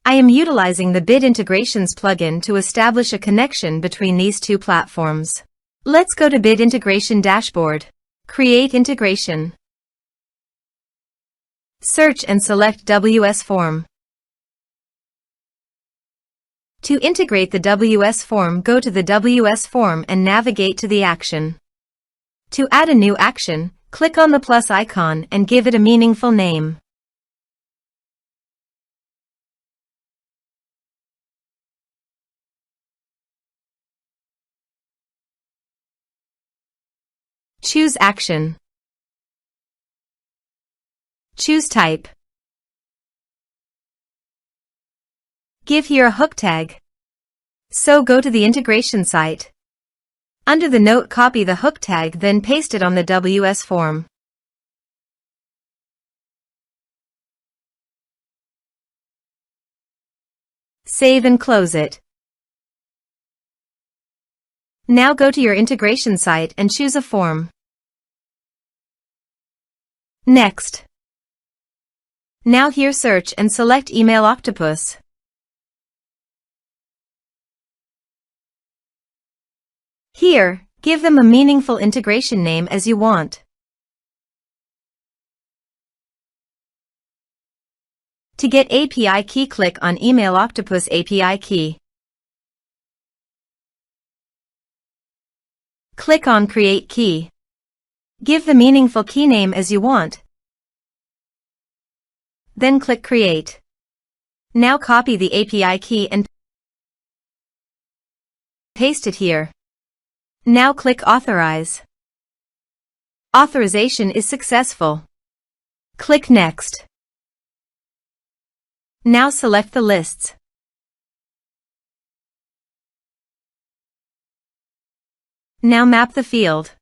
I am utilizing the Bid Integrations plugin to establish a connection between these two platforms. Let's go to Bid Integration Dashboard. Create integration. Search and select WS Form. To integrate the WS Form, go to the WS Form and navigate to the action. To add a new action, click on the plus icon and give it a meaningful name. Choose action. Choose type. Give here a hook tag. So go to the integration site. Under the note, copy the hook tag, then paste it on the WS Form. Save and close it. Now go to your integration site and choose a form. Next. Now here search and select Email Octopus. Here, give them a meaningful integration name as you want. To get API key, click on Email Octopus API key. Click on Create Key. Give the meaningful key name as you want. Then click Create. Now copy the API key and paste it here. Now click Authorize. Authorization is successful. Click Next. Now select the lists. Now map the field.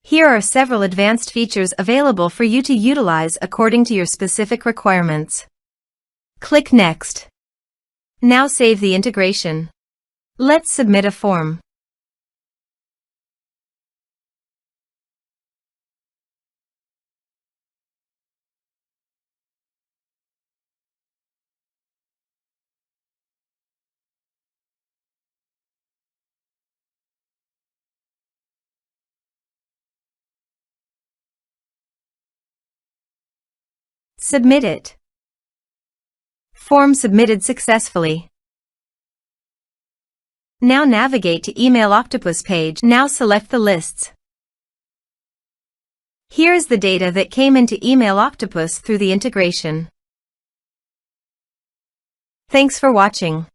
Here are several advanced features available for you to utilize according to your specific requirements. Click Next. Now save the integration. Let's submit a form. Submit it. Form submitted successfully. Now navigate to Email Octopus page. Now select the lists. Here is the data that came into Email Octopus through the integration. Thanks for watching.